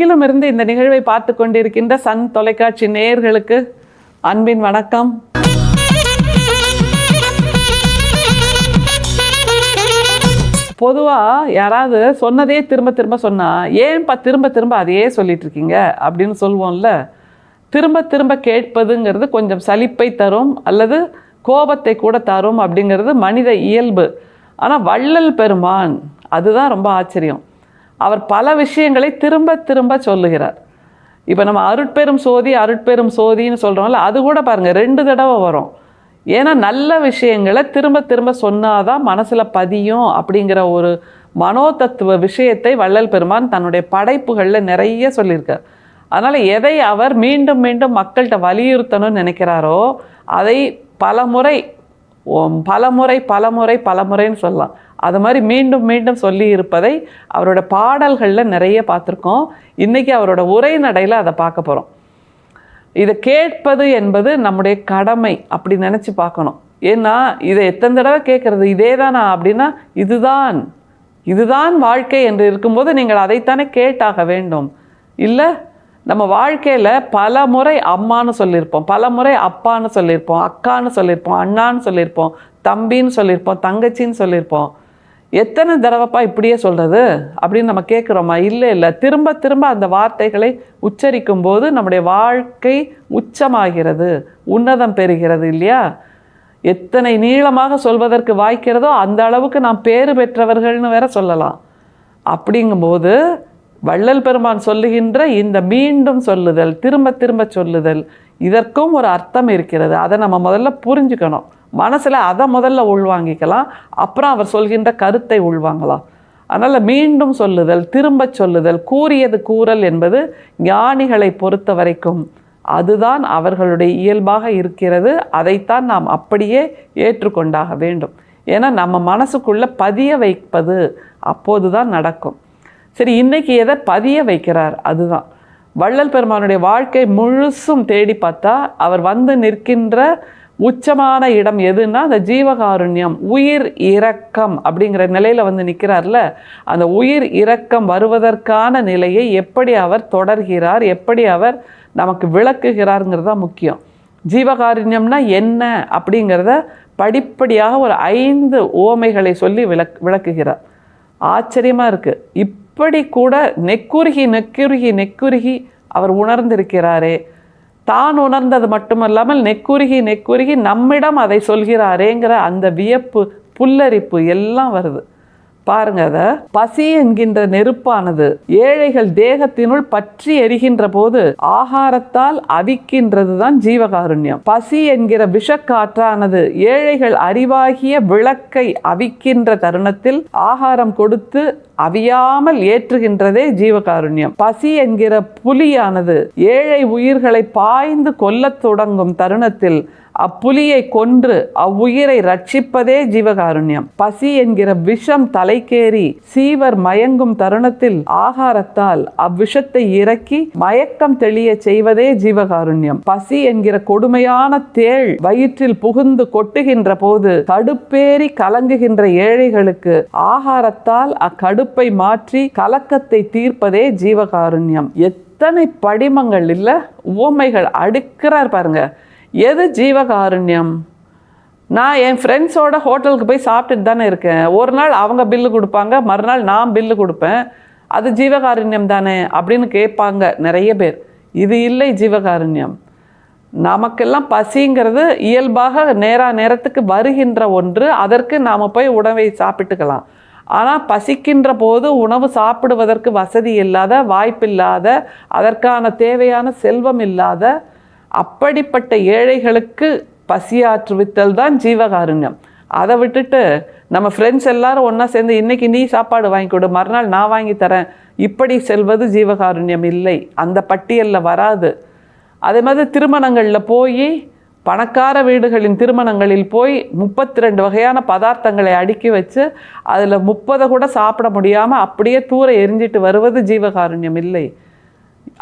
உலகெங்கிலும் இருந்து இந்த நிகழ்வை பார்த்து கொண்டிருக்கின்ற சன் தொலைக்காட்சி நேயர்களுக்கு அன்பின் வணக்கம். பொதுவாக யாராவது சொன்னதே திரும்ப திரும்ப சொன்னால் ஏன்பா திரும்ப திரும்ப அதையே சொல்லிட்டு இருக்கீங்க அப்படின்னு சொல்லுவோம்ல. திரும்ப திரும்ப கேட்பதுங்கிறது கொஞ்சம் சலிப்பை தரும் அல்லது கோபத்தை கூட தரும் அப்படிங்கிறது மனித இயல்பு. ஆனால் வள்ளல் பெருமான் அதுதான் ரொம்ப ஆச்சரியம். அவர் பல விஷயங்களை திரும்ப திரும்ப சொல்லுகிறார். இப்போ நம்ம அருட்பெரும் சோதின்னு சொல்கிறோம்ல, அது கூட பாருங்கள் 2 தடவை வரும். ஏன்னா நல்ல விஷயங்களை திரும்ப திரும்ப சொன்னாதான் மனசில் பதியும் அப்படிங்கிற ஒரு மனோதத்துவ விஷயத்தை வள்ளல் பெருமான் தன்னுடைய படைப்புகளில் நிறைய சொல்லியிருக்கார். அதனால் எதை அவர் மீண்டும் மீண்டும் மக்கள்கிட்ட வலியுறுத்தணும்னு நினைக்கிறாரோ அதை பலமுறைன்னு சொல்லலாம். அது மாதிரி மீண்டும் மீண்டும் சொல்லி இருப்பதை அவரோட பாடல்களில் நிறைய பார்த்துருக்கோம். இன்றைக்கி அவரோட உரைநடையில் அதை பார்க்க போகிறோம். இதை கேட்பது என்பது நம்முடைய கடமை அப்படி நினச்சி பார்க்கணும். ஏன்னா இதை எத்தனை தடவை கேட்குறது, இதே தானா அப்படின்னா இதுதான் வாழ்க்கை என்று இருக்கும்போது நீங்கள் அதைத்தானே கேட்டாக வேண்டும். இல்லை, நம்ம வாழ்க்கையில் பல முறை அம்மான்னு சொல்லியிருப்போம், பல முறை அப்பான்னு சொல்லியிருப்போம், அக்கான்னு சொல்லியிருப்போம், அண்ணான்னு சொல்லியிருப்போம், தம்பின்னு சொல்லியிருப்போம், தங்கச்சின்னு சொல்லியிருப்போம். எத்தனை தடவைப்பா இப்படியே சொல்கிறது அப்படின்னு நம்ம கேட்குறோமா? இல்லை, திரும்ப திரும்ப அந்த வார்த்தைகளை உச்சரிக்கும் போது நம்முடைய வாழ்க்கை உச்சமாகிறது, உன்னதம் பெறுகிறது இல்லையா? எத்தனை நீளமாக சொல்வதற்கு வாய்க்கிறதோ அந்த அளவுக்கு நாம் பேறு பெற்றவர்கள்னு வேற சொல்லலாம். அப்படிங்கும்போது வள்ளல் பெருமான் சொல்லுகின்ற இந்த மீண்டும் சொல்லுதல், திரும்ப திரும்ப சொல்லுதல், இதற்கும் ஒரு அர்த்தம் இருக்கிறது. அதை நம்ம முதல்ல புரிஞ்சுக்கணும். மனசில் அதை முதல்ல உள்வாங்கிக்கலாம், அப்புறம் அவர் சொல்கின்ற கருத்தை உள்வாங்கலாம். அதனால் மீண்டும் சொல்லுதல், திரும்ப சொல்லுதல், கூறியது கூறல் என்பது ஞானிகளை பொறுத்த வரைக்கும் அதுதான் அவர்களுடைய இயல்பாக இருக்கிறது. அதைத்தான் நாம் அப்படியே ஏற்றுக்கொண்டாக வேண்டும். ஏன்னா நம்ம மனசுக்குள்ளே பதிய வைப்பது அப்போது தான் நடக்கும். சரி, இன்றைக்கி எதை பதிய வைக்கிறார்? அதுதான் வள்ளல் பெருமானுடைய வாழ்க்கை முழுசும் தேடி பார்த்தா அவர் வந்து நிற்கின்ற உச்சமான இடம் எதுன்னா அந்த ஜீவகாருண்யம், உயிர் இரக்கம் அப்படிங்கிற நிலையில் வந்து நிற்கிறார்ல. அந்த உயிர் இரக்கம் வருவதற்கான நிலையை எப்படி அவர் தொடர்கிறார், எப்படி அவர் நமக்கு விளக்குகிறாருங்கிறது தான் முக்கியம். ஜீவகாருண்யம்னா என்ன அப்படிங்கிறத படிப்படியாக ஒரு 5 உவமைகளை சொல்லி விளக்குகிறார். ஆச்சரியமாக இருக்குது. இப்படி கூட நெக்குருகி அவர் உணர்ந்திருக்கிறாரே. தான் உணர்ந்தது மட்டுமல்லாமல் நெக்குருகி நம்மிடம் அதை சொல்கிறாரேங்கிற அந்த வியப்பு, புல்லரிப்பு எல்லாம் வருது. பாருங்க, அதை பசி என்கின்ற நெருப்பானது ஏழைகள் தேகத்தினுள் பற்றி எரிகின்ற போது ஆகாரத்தால் அவிக்கின்றது தான் ஜீவகாருண்யம். பசி என்கிற விஷக்காற்றானது ஏழைகள் அறிவாகிய விளக்கை அவிக்கின்ற தருணத்தில் ஆகாரம் கொடுத்து அவியாமல் ஏற்றுகின்றதே ஜீவகாருண்யம். பசி என்கிற புலியானது ஏழை உயிர்களை பாய்ந்து கொல்லத் தொடங்கும் தருணத்தில் அப்புலியை கொன்று அவ்வுயிரை ரட்சிப்பதே ஜீவகாருண்யம். பசி என்கிற விஷம் தலைக்கேறி சீவர் மயங்கும் தருணத்தில் ஆகாரத்தால் அவ்விஷத்தை இறக்கி மயக்கம் தெளிய செய்வதே ஜீவகாருண்யம். பசி என்கிற கொடுமையான தேள் வயிற்றில் புகுந்து கொட்டுகின்ற போது கடுப்பேறி கலங்குகின்ற ஏழைகளுக்கு ஆகாரத்தால் அக்கடுப்பை மாற்றி கலக்கத்தை தீர்ப்பதே ஜீவகாருண்யம். எத்தனை படிமங்கள் இல்ல, உவமைகள் அடுக்கிறார் பாருங்க. எது ஜீவகாருண்யம்? நான் என் ஃப்ரெண்ட்ஸோட ஹோட்டலுக்கு போய் சாப்பிட்டுட்டு தானே இருக்கேன். ஒரு நாள் அவங்க பில்லு கொடுப்பாங்க, மறுநாள் நான் பில்லு கொடுப்பேன். அது ஜீவகாருண்யம் தானே அப்படின்னு கேட்பாங்க நிறைய பேர். இது இல்லை ஜீவகாருண்யம். நமக்கெல்லாம் பசிங்கிறது இயல்பாக நேரத்துக்கு வருகின்ற ஒன்று. அதற்கு நாம் போய் உணவை சாப்பிட்டுக்கலாம். ஆனால் பசிக்கின்ற போது உணவு சாப்பிடுவதற்கு வசதி இல்லாத, வாய்ப்பில்லாத, அதற்கான தேவையான செல்வம் இல்லாத அப்படிப்பட்ட ஏழைகளுக்கு பசியாற்றுவித்தல் தான் ஜீவகாருண்யம். அதை விட்டுட்டு நம்ம ஃப்ரெண்ட்ஸ் எல்லாரும் ஒன்றா சேர்ந்து இன்றைக்கி நீ சாப்பாடு வாங்கி கொடு, மறுநாள் நான் வாங்கி தரேன், இப்படி செல்வது ஜீவகாருண்யம் இல்லை. அந்த பட்டியலில் வராது. அதே மாதிரி திருமணங்களில் போய், பணக்கார வீடுகளின் திருமணங்களில் போய் 32 வகையான பதார்த்தங்களை அடுக்கி வச்சு அதில் 30 கூட சாப்பிட முடியாமல் அப்படியே தூர எரிஞ்சிட்டு வருவது ஜீவகாருண்யம் இல்லை.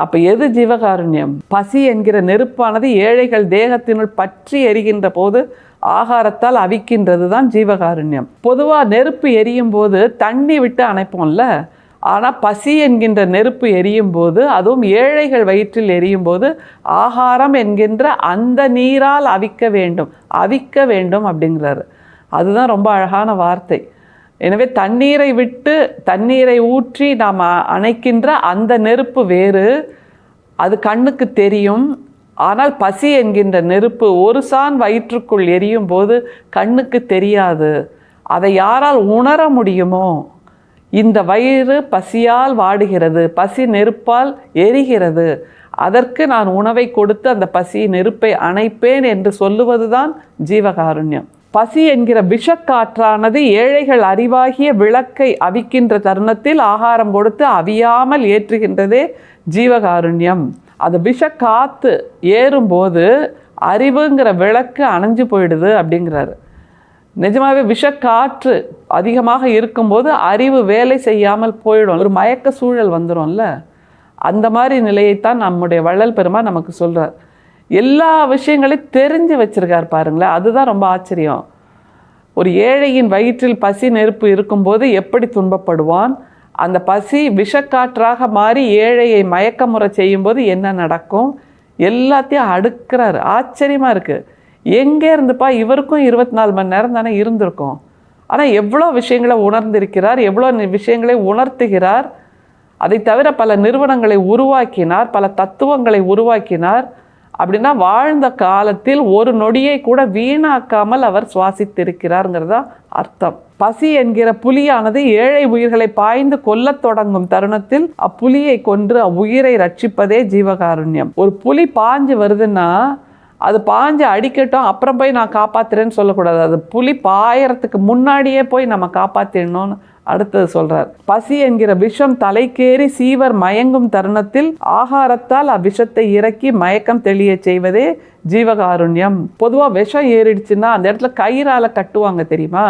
அப்போ எது ஜீவகாருண்யம்? பசி என்கிற நெருப்பானது ஏழைகள் தேகத்தினுள் பற்றி எரிகின்ற போது ஆகாரத்தால் அவிக்கின்றது தான் ஜீவகாருண்யம். பொதுவாக நெருப்பு எரியும் போது தண்ணி விட்டு அணைப்போம்ல, ஆனால் பசி என்கின்ற நெருப்பு எரியும் போது, அதுவும் ஏழைகள் வயிற்றில் எரியும் போது, ஆகாரம் என்கின்ற அந்த நீரால் அவிக்க வேண்டும் அப்படிங்கிறாரு. அதுதான் ரொம்ப அழகான வார்த்தை. எனவே தண்ணீரை விட்டு தண்ணீரை ஊற்றி நாம் அணைக்கின்ற அந்த நெருப்பு வேறு, அது கண்ணுக்கு தெரியும். ஆனால் பசி என்கின்ற நெருப்பு ஒரு சான் வயிற்றுக்குள் எரியும் போது கண்ணுக்கு தெரியாது. அதை யாரால் உணர முடியுமோ? இந்த வயிறு பசியால் வாடுகிறது, பசி நெருப்பால் எரிகிறது, அதற்கு நான் உணவை கொடுத்து அந்த பசி நெருப்பை அணைப்பேன் என்று சொல்லுவதுதான் ஜீவகாருண்யம். பசி என்கிற விஷக்காற்றானது ஏழைகள் அறிவாகிய விளக்கை அவிக்கின்ற தருணத்தில் ஆகாரம் கொடுத்து அவியாமல் ஏற்றுகின்றதே ஜீவகாருண்யம். அது விஷக்காற்று ஏறும்போது அறிவுங்கிற விளக்கு அணைஞ்சு போயிடுது அப்படிங்கிறாரு. நிஜமாகவே விஷக்காற்று அதிகமாக இருக்கும்போது அறிவு வேலை செய்யாமல் போயிடும், ஒரு மயக்க சூழல் வந்துடும்ல. அந்த மாதிரி நிலையைத்தான் நம்முடைய வள்ளல் பெருமான் நமக்கு சொல்கிறார். எல்லா விஷயங்களையும் தெரிஞ்சு வச்சுருக்கார் பாருங்களேன், அதுதான் ரொம்ப ஆச்சரியம். ஒரு ஏழையின் வயிற்றில் பசி நெருப்பு இருக்கும்போது எப்படி துன்பப்படுவான், அந்த பசி விஷக்காற்றாக மாறி ஏழையை மயக்கமுறை செய்யும்போது என்ன நடக்கும், எல்லாத்தையும் அடுக்கிறார். ஆச்சரியமாக இருக்குது. எங்கே இருந்துப்பா, இவருக்கும் 24 மணி நேரம் தானே இருந்திருக்கும். ஆனால் எவ்வளோ விஷயங்களை உணர்ந்திருக்கிறார், எவ்வளோ விஷயங்களை உணர்த்துகிறார். அதை தவிர பல நிறுவனங்களை உருவாக்கினார், பல தத்துவங்களை உருவாக்கினார். அப்படின்னா வாழ்ந்த காலத்தில் ஒரு நொடியை கூட வீணாக்காமல் அவர் சுவாசித்திருக்கிறாருங்கிறதா அர்த்தம். பசி என்கிற புலியானது ஏழை உயிர்களை பாய்ந்து கொல்லத் தொடங்கும் தருணத்தில் அப்புலியை கொன்று அவ்வுயிரை ரட்சிப்பதே ஜீவகாருண்யம். ஒரு புலி பாஞ்சு வருதுன்னா அது பாஞ்சு அடிக்கட்டும், அப்புறம் போய் நான் காப்பாத்துறேன்னு சொல்லக்கூடாது. அது புலி பாயறதுக்கு முன்னாடியே போய் நம்ம காப்பாற்றிடணும்னு அடுத்தது சொல்றார். பசி என்கிற விஷம் தலைக்கேறி சீவர் மயங்கும் தருணத்தில் ஆகாரத்தால் அவ்விஷத்தை இறக்கி மயக்கம் தெளிய செய்வதே ஜீவகாருண்யம். பொதுவாக விஷம் ஏறிடுச்சுன்னா அந்த இடத்துல கயிறால கட்டுவாங்க தெரியுமா?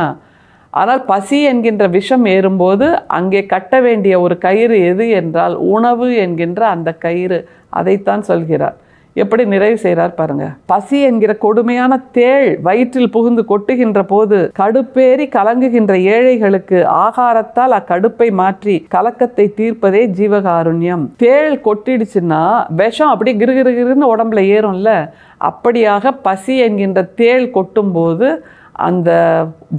ஆனால் பசி என்கின்ற விஷம் ஏறும்போது அங்கே கட்ட வேண்டிய ஒரு கயிறு எது என்றால் உணவு என்கின்ற அந்த கயிறு. அதைத்தான் சொல்கிறார். எப்படி நிறைவு செய்கிறார் பாருங்க. பசி என்கிற கொடுமையான தேள் வயிற்றில் புகுந்து கொட்டுகின்ற போது கடுப்பேறி கலங்குகின்ற ஏழைகளுக்கு ஆகாரத்தால் அக்கடுப்பை மாற்றி கலக்கத்தை தீர்ப்பதே ஜீவகாருண்யம். தேள் கொட்டிடுச்சுன்னா விஷம் அப்படி கிருகிருகிருன்னு உடம்புல ஏறும்ல, அப்படியாக பசி என்கின்ற தேள் கொட்டும் போது அந்த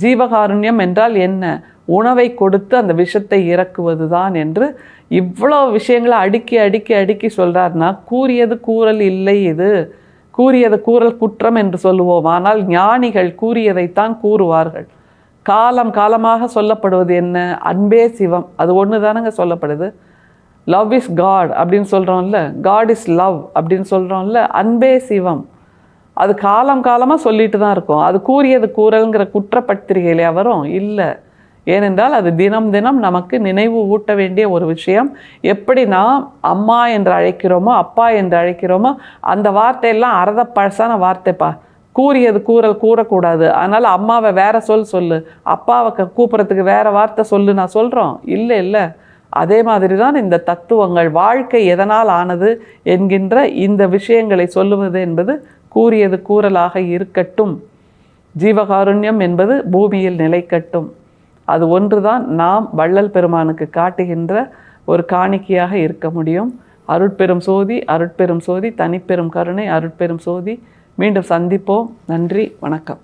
ஜீவகாருண்யம் என்றால் என்ன, உணவை கொடுத்து அந்த விஷத்தை இறக்குவது தான் என்று இவ்வளோ விஷயங்களை அடுக்கி அடுக்கி அடுக்கி சொல்கிறார்னா, கூறியது கூறல் இல்லை, இது கூறியது கூறல் குற்றம் என்று சொல்லுவோம். ஆனால் ஞானிகள் கூறியதைத்தான் கூறுவார்கள். காலம் காலமாக சொல்லப்படுவது என்ன, அன்பே சிவம். அது ஒன்று தானங்க சொல்லப்படுது. லவ் இஸ் காட் அப்படின்னு சொல்கிறோம்ல, காட் இஸ் லவ் அப்படின்னு சொல்கிறோம்ல, அன்பே சிவம். அது காலம் காலமாக சொல்லிட்டு தான் இருக்கும். அது கூறியது கூறல்ங்கிற குற்றப்பத்திரிகையிலே வரும் இல்லை. ஏனென்றால் அது தினம் தினம் நமக்கு நினைவு ஊட்ட வேண்டிய ஒரு விஷயம். எப்படி நாம் அம்மா என்று அழைக்கிறோமோ, அப்பா என்று அழைக்கிறோமோ, அந்த வார்த்தையெல்லாம் அறத பழசான வார்த்தைப்பா. கூறியது கூறல் கூறக்கூடாது. அதனால் அம்மாவை வேற சொல்லு, அப்பாவை கூப்பிட்றதுக்கு வேற வார்த்தை சொல்லு நான் சொல்கிறோம் இல்லை இல்லை. அதே மாதிரி தான் இந்த தத்துவங்கள், வாழ்க்கை எதனால் ஆனது என்கின்ற இந்த விஷயங்களை சொல்லுவது என்பது கூறியது கூறலாக இருக்கட்டும். ஜீவகாருண்யம் என்பது பூமியில் நிலைக்கட்டும். அது ஒன்றுதான் நாம் வள்ளல் பெருமானுக்கு காட்டுகின்ற ஒரு காணிக்கையாக இருக்க முடியும். அருட்பெரும் சோதி, அருட்பெரும் சோதி, தனிப்பெரும் கருணை, அருட்பெரும் சோதி. மீண்டும் சந்திப்போம். நன்றி, வணக்கம்.